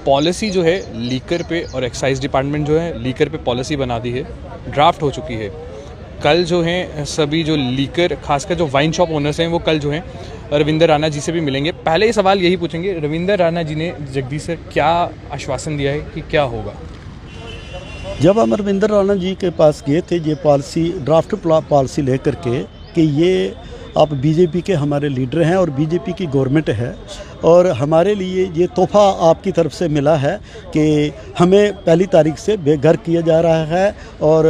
Policy जो है liquor पे, और एक्साइज डिपार्टमेंट जो है लीकर पे पॉलिसी बना दी है, ड्राफ्ट हो चुकी है। कल जो है सभी जो लीकर, खासकर जो वाइन शॉप ओनर्स हैं, वो कल जो हैं रविंदर राणा जी से भी मिलेंगे। पहले ये सवाल यही पूछेंगे, रविंदर राणा जी ने जगदीश सर क्या आश्वासन दिया है कि क्या होगा? जब हम रविंदर राणा जी के पास गए थे ये पॉलिसी, ड्राफ्ट पॉलिसी लेकर के कि ये आप बीजेपी के हमारे लीडर हैं और बीजेपी की गवर्नमेंट है और हमारे लिए ये तोहफ़ा आपकी तरफ से मिला है कि हमें पहली तारीख से बेघर किया जा रहा है और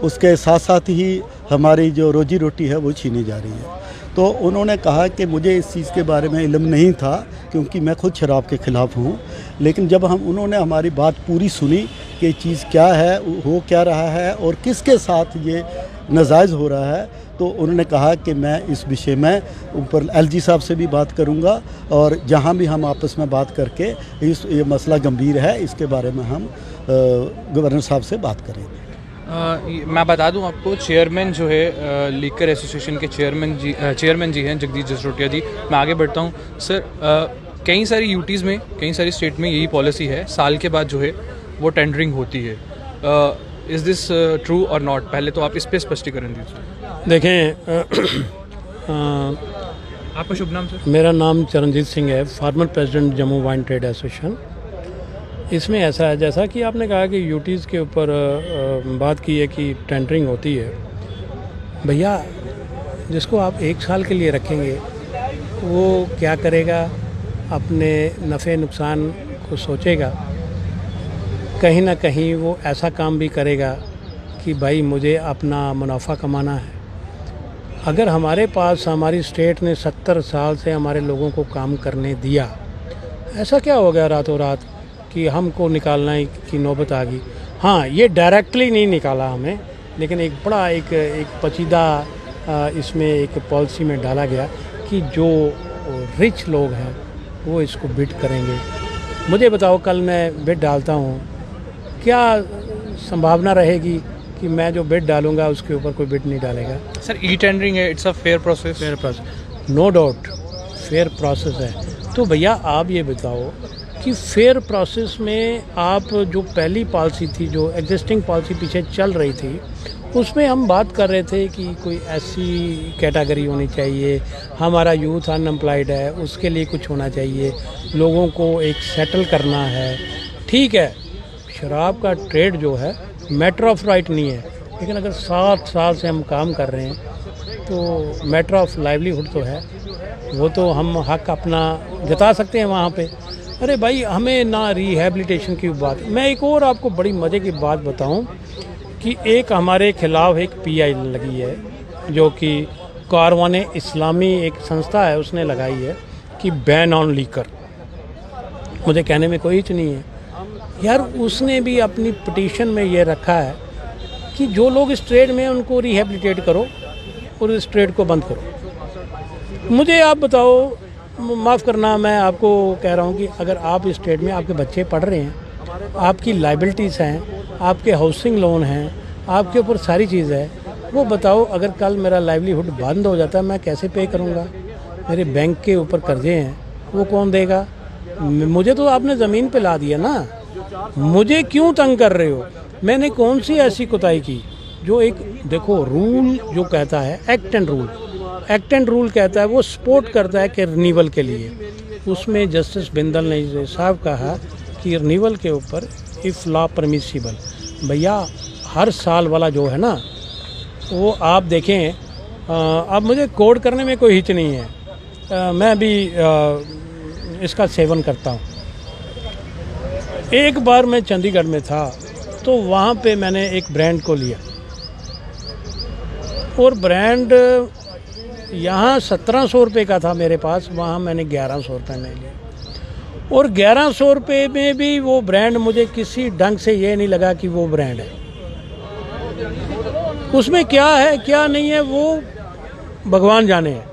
उसके साथ साथ ही हमारी जो रोजी रोटी है वो छीनी जा रही है। तो उन्होंने कहा कि मुझे इस चीज़ के बारे में इल्म नहीं था क्योंकि मैं खुद शराब के ख़िलाफ़ हूँ, लेकिन जब उन्होंने हमारी बात पूरी सुनी कि चीज़ क्या है, हो क्या रहा है और किसके साथ ये नाजायज़ हो रहा है, तो उन्होंने कहा कि मैं इस विषय में ऊपर एलजी साहब से भी बात करूंगा और जहां भी हम आपस में बात करके ये मसला गंभीर है इसके बारे में हम गवर्नर साहब से बात करेंगे। मैं बता दूं आपको, चेयरमैन जो है लीकर एसोसिएशन के चेयरमैन जी हैं जगदीश जसरोटिया जी। मैं आगे बढ़ता हूं सर। कई सारी यूटीज़ में, कई सारी स्टेट में यही पॉलिसी है, साल के बाद जो है वो टेंडरिंग होती है। इज़ दिस ट्रू और नॉट? पहले तो आप इस पर स्पष्टीकरण दीजिए। देखें, आपका शुभ नाम सर? मेरा नाम चरणजीत सिंह है, farmer president Jammu wine trade association. इसमें ऐसा है, जैसा कि आपने कहा कि यूटीज़ के ऊपर बात की है कि टेंडरिंग होती है। भैया, जिसको आप 1 साल के लिए रखेंगे वो क्या करेगा? अपने नफ़े नुकसान को सोचेगा, कहीं ना कहीं वो ऐसा काम भी करेगा कि भाई मुझे अपना मुनाफा कमाना है। अगर हमारे पास, हमारी स्टेट ने 70 साल से हमारे लोगों को काम करने दिया, ऐसा क्या हो गया रातों रात कि हमको निकालना की नौबत आ गई? हाँ, ये डायरेक्टली नहीं निकाला हमें, लेकिन एक बड़ा एक पचीदा इसमें एक पॉलिसी में डाला गया कि जो रिच लोग हैं वो इसको बिड करेंगे। मुझे बताओ, कल मैं बिड डालता हूँ, क्या संभावना रहेगी कि मैं जो बिड डालूंगा उसके ऊपर कोई बिड नहीं डालेगा? सर, ई टेंडरिंग है, it's a fair process. Fair process, no doubt fair process है। तो भैया आप ये बताओ कि फेयर प्रोसेस में आप जो पहली पॉलिसी थी, जो एग्जिस्टिंग पॉलिसी पीछे चल रही थी, उसमें हम बात कर रहे थे कि कोई ऐसी कैटेगरी होनी चाहिए, हमारा यूथ अनएम्प्लॉयड है उसके लिए कुछ होना चाहिए, लोगों को एक सेटल करना है। ठीक है, शराब का ट्रेड जो है मैटर ऑफ राइट नहीं है, लेकिन अगर 7 साल से हम काम कर रहे हैं तो मैटर ऑफ लाइवलीहुड तो है, वो तो हम हक अपना जता सकते हैं वहाँ पे। अरे भाई, हमें ना रिहैबिलिटेशन की बात। मैं एक और आपको बड़ी मज़े की बात बताऊं कि एक हमारे खिलाफ एक पीआई लगी है, जो कि कारवाने इस्लामी एक संस्था है उसने लगाई है कि बैन ऑन लीकर। मुझे कहने में कोई हिच नहीं है यार, उसने भी अपनी पिटीशन में ये रखा है कि जो लोग इस ट्रेड में उनको रिहैबिलिटेट करो और इस ट्रेड को बंद करो। मुझे आप बताओ, माफ़ करना, मैं आपको कह रहा हूँ कि अगर आप इस ट्रेड में, आपके बच्चे पढ़ रहे हैं, आपकी लाइबिलिटीज़ हैं, आपके हाउसिंग लोन हैं, आपके ऊपर सारी चीज़ है, वो बताओ अगर कल मेरा लाइवलीहुड बंद हो जाता है मैं कैसे पे करूँगा? मेरे बैंक के ऊपर कर्जे हैं, वो कौन देगा? मुझे तो आपने ज़मीन पे ला दिया ना, मुझे क्यों तंग कर रहे हो? मैंने कौन सी ऐसी कोताही की? जो एक देखो रूल जो कहता है, एक्ट एंड रूल कहता है, वो सपोर्ट करता है कि रिन्यूअल के लिए। उसमें जस्टिस बिंदल ने साहब कहा कि रिन्यूअल के ऊपर इफ़ लॉ परमिसिबल। भैया, हर साल वाला जो है ना, वो आप देखें, अब मुझे कोड करने में कोई हिच नहीं है, मैं भी इसका सेवन करता हूँ। एक बार मैं चंडीगढ़ में था तो वहाँ पे मैंने एक ब्रांड को लिया और ब्रांड यहाँ 1700 रुपये का था मेरे पास, वहाँ मैंने 1100 रुपये में लिया। और 1100 रुपये में भी वो ब्रांड मुझे किसी ढंग से ये नहीं लगा कि वो ब्रांड है। उसमें क्या है क्या नहीं है वो भगवान जाने है।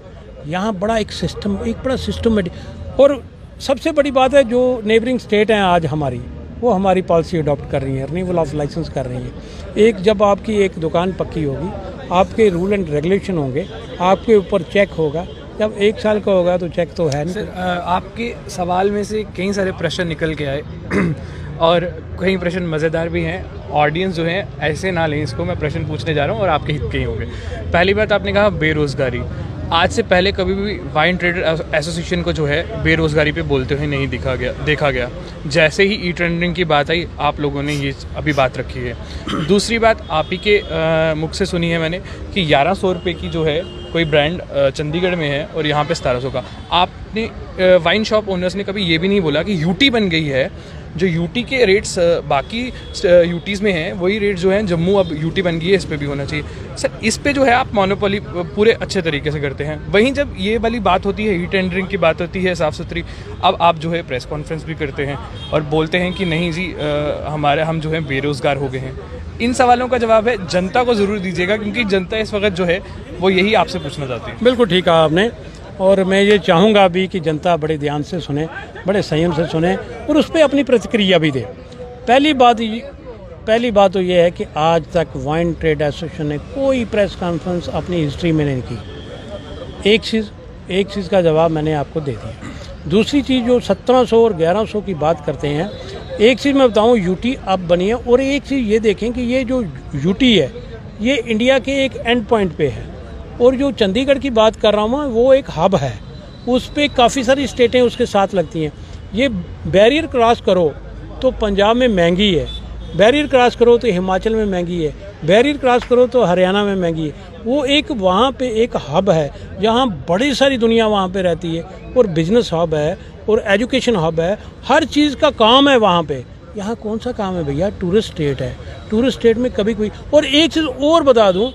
यहाँ बड़ा एक सिस्टम, एक बड़ा सिस्टमेटिक। और सबसे बड़ी बात है, जो नेबरिंग स्टेट हैं आज हमारी, वो हमारी पॉलिसी अडॉप्ट कर रही हैं, रिन्यूअल ऑफ लाइसेंस कर रही हैं। एक जब आपकी एक दुकान पक्की होगी, आपके रूल एंड रेगुलेशन होंगे, आपके ऊपर चेक होगा, जब 1 साल का होगा तो चेक तो है नहीं। सर आपके सवाल में से कई सारे प्रश्न निकल के आए और कई प्रश्न मज़ेदार भी हैं। ऑडियंस जो है ऐसे ना लें इसको, मैं प्रश्न पूछने जा रहा हूँ और आपके हित के ही होंगे। पहली बात आपने कहा बेरोज़गारी। आज से पहले कभी भी वाइन ट्रेडर एसोसिएशन को जो है बेरोज़गारी पे बोलते हुए नहीं देखा गया। जैसे ही ई टेंडरिंग की बात आई आप लोगों ने ये अभी बात रखी है। दूसरी बात आप ही के मुख से सुनी है मैंने कि 1100 रुपये की जो है कोई ब्रांड चंडीगढ़ में है और यहाँ पे 1700 का। आपने वाइन शॉप ओनर्स ने कभी ये भी नहीं बोला कि यूटी बन गई है, जो यूटी के रेट्स बाकी यूटीज़ में हैं वही रेट जो हैं जम्मू अब यूटी बन गई है, इस पे भी होना चाहिए। सर इस पे जो है आप मोनोपोली पूरे अच्छे तरीके से करते हैं, वहीं जब ये वाली बात होती है, ई टेंडरिंग की बात होती है साफ़ सुथरी, अब आप जो है प्रेस कॉन्फ्रेंस भी करते हैं और बोलते हैं कि नहीं जी हम जो है बेरोज़गार हो गए हैं। इन सवालों का जवाब है जनता को ज़रूर दीजिएगा, क्योंकि जनता इस वक्त जो है वो यही आपसे पूछना चाहती है। बिल्कुल ठीक कहा आपने, और मैं ये चाहूँगा भी कि जनता बड़े ध्यान से सुने, बड़े संयम से सुने और उस पर अपनी प्रतिक्रिया भी दे। पहली बात तो ये है कि आज तक वाइन ट्रेड एसोसिएशन ने कोई प्रेस कॉन्फ्रेंस अपनी हिस्ट्री में नहीं की। एक चीज़ का जवाब मैंने आपको दे दिया। दूसरी चीज़ जो 1700 और 1100 की बात करते हैं, एक चीज़ मैं बताऊँ, यूटी अब बनी है। और एक चीज़ ये देखें कि ये जो यूटी है ये इंडिया के एक एंड पॉइंट पे है, और जो चंडीगढ़ की बात कर रहा हूँ वो एक हब है, उस पर काफ़ी सारी स्टेटें उसके साथ लगती हैं। ये बैरियर क्रॉस करो तो पंजाब में महंगी है, बैरियर क्रॉस करो तो हिमाचल में महंगी है, बैरियर क्रॉस करो तो हरियाणा में महंगी है। वो एक वहाँ पे एक हब है जहाँ बड़ी सारी दुनिया वहाँ पे रहती है, और बिजनेस हब है और एजुकेशन हब है, हर चीज़ का काम है वहाँ पे। यहाँ कौन सा काम है भैया? टूरिस्ट स्टेट है, टूरिस्ट स्टेट में कभी कोई। और एक चीज़ और बता दूँ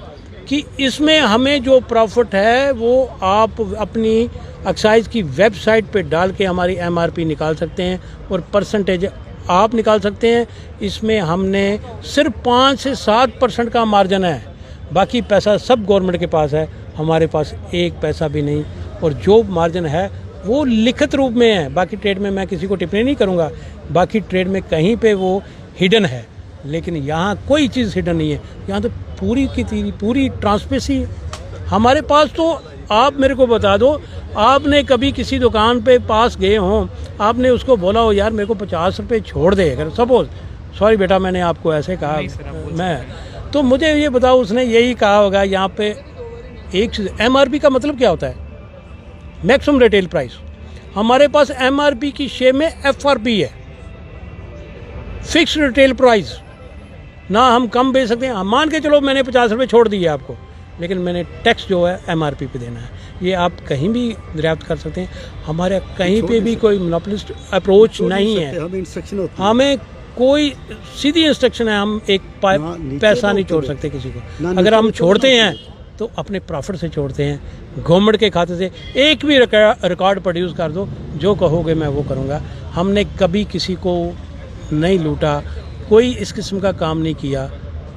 कि इसमें हमें जो प्रॉफिट है वो आप अपनी एक्साइज की वेबसाइट पे डाल के हमारी एमआरपी निकाल सकते हैं और परसेंटेज आप निकाल सकते हैं। इसमें हमने सिर्फ 5 से 7% का मार्जिन है, बाकी पैसा सब गवर्नमेंट के पास है, हमारे पास एक पैसा भी नहीं। और जो मार्जिन है वो लिखित रूप में है, बाकी ट्रेड में मैं किसी को टिप्पणी नहीं करूँगा, बाकी ट्रेड में कहीं पे वो हिडन है, लेकिन यहाँ कोई चीज़ हिडन नहीं है। यहाँ तो पूरी की पूरी ट्रांसपेरेंसी है हमारे पास। तो आप मेरे को बता दो, आपने कभी किसी दुकान पे पास गए हों, आपने उसको बोला हो यार मेरे को 50 रुपये छोड़ दे, अगर सपोज, सॉरी बेटा मैंने आपको ऐसे कहा, मैं तो मुझे ये बताओ उसने यही कहा होगा यहाँ पे एक चीज़। एमआरपी का मतलब क्या होता है? Maximum retail price. हमारे पास एमआरपी की शेप में एफआरपी है, फिक्स रिटेल प्राइस। ना हम कम बेच सकते हैं, हम मान के चलो मैंने 50 रुपये छोड़ दिए आपको, लेकिन मैंने टैक्स जो है एमआरपी पे देना है। ये आप कहीं भी दरियाफ्त कर सकते हैं, हमारे कहीं पे भी कोई मोनोपोलिस्ट अप्रोच नहीं है। हमें कोई सीधी इंस्ट्रक्शन है, हम एक पैसा नहीं छोड़ सकते किसी को। अगर हम छोड़ते हैं तो अपने प्रॉफिट से छोड़ते हैं, गवर्नमेंट के खाते से। एक भी रिकॉर्ड प्रोड्यूस कर दो, जो कहोगे मैं वो करूँगा। हमने कभी किसी को नहीं लूटा, कोई इस किस्म का काम नहीं किया,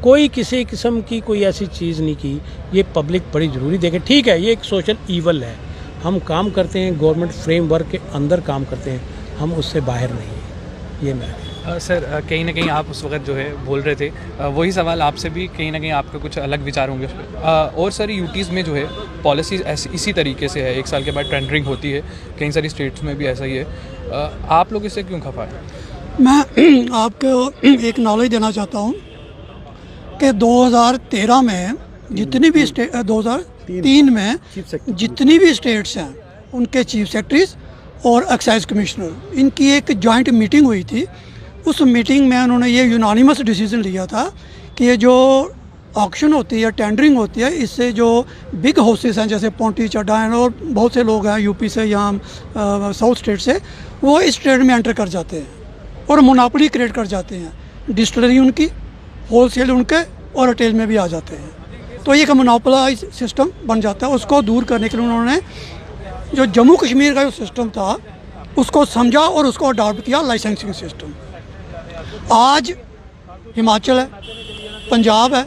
कोई किसी किस्म की कोई ऐसी चीज़ नहीं की। ये पब्लिक बड़ी ज़रूरी देखे। ठीक है, ये एक सोशल ईवल है, हम काम करते हैं गवर्नमेंट फ्रेमवर्क के अंदर काम करते हैं, हम उससे बाहर नहीं हैं। ये मैं सर कहीं ना कहीं आप उस वक्त जो है बोल रहे थे, वही सवाल आपसे भी कहीं ना कहीं आपके कुछ अलग विचार होंगे उस पर। और सारी यूटीज़ में जो है पॉलिसीज़ इसी तरीके से है, 1 साल के बाद टेंडरिंग होती है, कई सारी स्टेट्स में भी ऐसा ही है। आप लोग इससे क्यों खफा है? मैं आपको एक नॉलेज देना चाहता हूँ कि 2013 में जितनी भी 2003 में जितनी भी स्टेट्स हैं उनके चीफ सेक्रेटरीज और एक्साइज कमिश्नर, इनकी एक जॉइंट मीटिंग हुई थी। उस मीटिंग में उन्होंने ये यूनानिमस डिसीजन लिया था कि ये जो ऑक्शन होती है, टेंडरिंग होती है, इससे जो बिग हाउसेस हैं जैसे पोंटी चड्डा हैं और बहुत से लोग हैं यूपी से या साउथ स्टेट से, वो इस ट्रेड में एंटर कर जाते हैं और मोनोपोली क्रिएट कर जाते हैं। डिस्टिलरी उनकी, होलसेल उनके और रिटेल में भी आ जाते हैं। तो ये एक मोनोपोलाइज सिस्टम बन जाता है। उसको दूर करने के लिए उन्होंने जो जम्मू कश्मीर का जो सिस्टम था उसको समझा और उसको अडॉप्ट किया, लाइसेंसिंग सिस्टम। आज हिमाचल है, पंजाब है,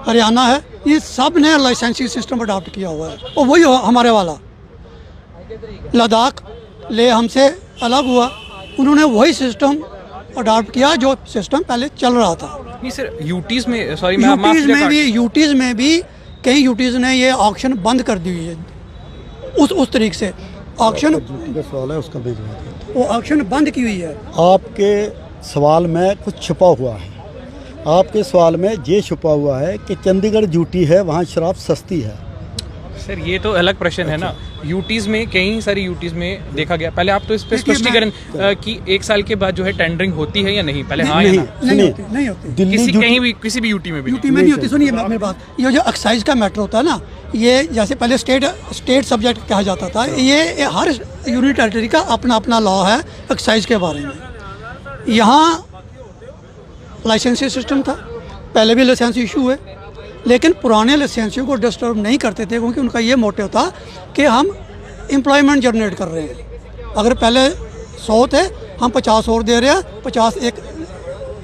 हरियाणा है, ये सब ने लाइसेंसिंग सिस्टम अडॉप्ट किया हुआ है। और वही हमारे वाला लद्दाख ले हमसे अलग हुआ, उन्होंने वही सिस्टम अडॉप्ट किया जो सिस्टम पहले चल रहा था। नहीं सर, यूटीज़ में सॉरी यूटीज़ में भी कई यूटीज़ ने ये ऑक्शन बंद कर दी हुई है। उस तरीके से ऑक्शन, का सवाल है उसका मैं जवाब देता वो ऑक्शन बंद की हुई है। हूँ। आपके सवाल में कुछ छुपा हुआ है। आपके सवाल में ये छुपा हुआ है कि चंडीगढ़ यूटी है, वहाँ शराब सस्ती है। सर ये तो अलग प्रश्न है ना। यूटीज़ में, कई सारी यूटीज़ में देखा गया, पहले आप तो इस पर देखिए, स्पष्टीकरण कि 1 साल के बाद जो है टेंडरिंग होती है या नहीं, पहले हाँ या नहीं, ना? नहीं सुनिए, होती, नहीं होती। दिल्ली किसी यूटी- कहीं भी, किसी भी यूटी में भी यूटी में नहीं होती। सुनिए मेरी बात, ये जो एक्साइज का मैटर होता है ना, ये जैसे पहले स्टेट सब्जेक्ट कहा जाता था, ये हर यूनिट टेरिटरी का अपना अपना लॉ है एक्साइज के बारे में। यहाँ लाइसेंसी सिस्टम था, पहले भी लाइसेंस इशू हुए, लेकिन पुराने लाइसेंसियों को डिस्टर्ब नहीं करते थे, क्योंकि उनका ये मोटिव था कि हम एम्प्लॉयमेंट जनरेट कर रहे हैं। अगर पहले 100 थे, हम 50 और दे रहे हैं, 50 एक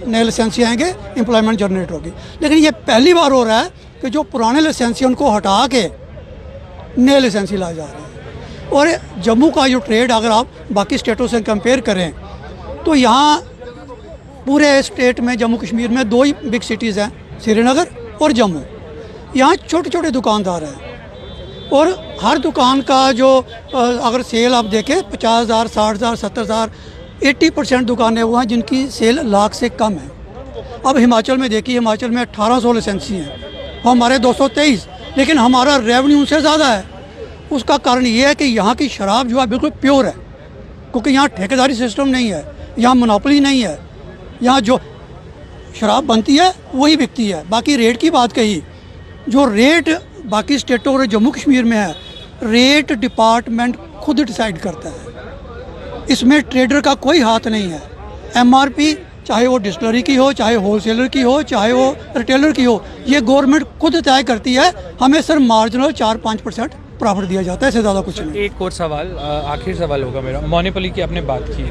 नए लाइसेंसी आएंगे, एम्प्लॉयमेंट जनरेट होगी। लेकिन ये पहली बार हो रहा है कि जो पुराने लाइसेंसी उनको हटा के नए लाइसेंसी लाए जा रहे हैं। और जम्मू का जो ट्रेड अगर आप बाकी स्टेटों से कंपेयर करें तो यहाँ पूरे स्टेट में, जम्मू कश्मीर में 2 ही बिग सिटीज़ हैं, श्रीनगर और जम्मू। यहाँ छोटे छोटे दुकानदार हैं और हर दुकान का जो अगर सेल आप देखें 50,000, 60,000, 70,000, 80% दुकानें वो हैं जिनकी सेल लाख से कम है। अब हिमाचल में देखिए, हिमाचल में 1800 लाइसेंसी हैं, हमारे 223, लेकिन हमारा रेवेन्यू उनसे ज़्यादा है। उसका कारण ये है कि यहाँ की शराब जो है बिल्कुल प्योर है, क्योंकि यहाँ ठेकेदारी सिस्टम नहीं है, यहाँ मोनोपोली नहीं है। यहाँ जो शराब बनती है वही बिकती है। बाकी रेट की बात कही, जो रेट बाकी स्टेटों और जम्मू कश्मीर में है, रेट डिपार्टमेंट खुद डिसाइड करता है, इसमें ट्रेडर का कोई हाथ नहीं है। एमआरपी चाहे वो डिस्टिलरी की हो, चाहे होलसेलर की हो, चाहे वो रिटेलर की हो, ये गवर्नमेंट खुद तय करती है। हमें सिर्फ मार्जिनल 4-5% प्रॉफिट दिया जाता है, इससे ज़्यादा कुछ नहीं। एक और सवाल, आखिर सवाल होगा मेरा। मोनोपोली की आपने बात की,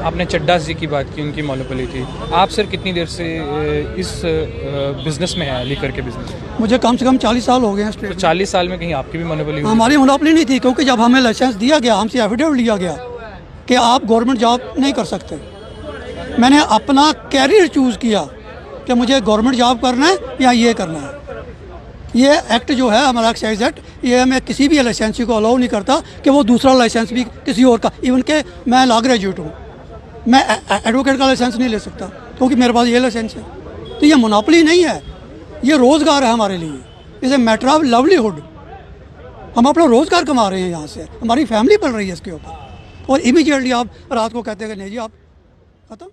आपने चड्ढा जी की बात की, उनकी मोनोपोली थी। आप सर कितनी देर से इस बिज़नेस में हैं, लीकर के बिज़नेस में? मुझे कम से कम 40 साल हो गए हैं स्टेट तो में। 40 साल में कहीं आपकी भी मोनोपोली हुई? हमारी मोनोपोली नहीं थी, क्योंकि जब हमें लाइसेंस दिया गया, हमसे एफिडेविट लिया गया कि आप गवर्नमेंट जॉब नहीं कर सकते। मैंने अपना कैरियर चूज़ किया कि मुझे गवर्नमेंट जॉब करना है या ये करना है। ये एक्ट जो है हमारा एक्साइज एक्ट, ये हमें किसी भी लाइसेंसी को अलाउ नहीं करता कि वो दूसरा लाइसेंस भी किसी और का, इवन के मैं लॉ ग्रेजुएट हूँ, मैं एडवोकेट का लाइसेंस नहीं ले सकता क्योंकि मेरे पास ये लाइसेंस है। तो ये मोनोपोली नहीं है, ये रोज़गार है हमारे लिए। Is a matter of livelihood. हम अपना रोज़गार कमा रहे हैं यहाँ से, हमारी फैमिली पल रही है इसके ऊपर, और इमीडिएटली आप रात को कहते हैं कि नहीं जी आप ख़त्म।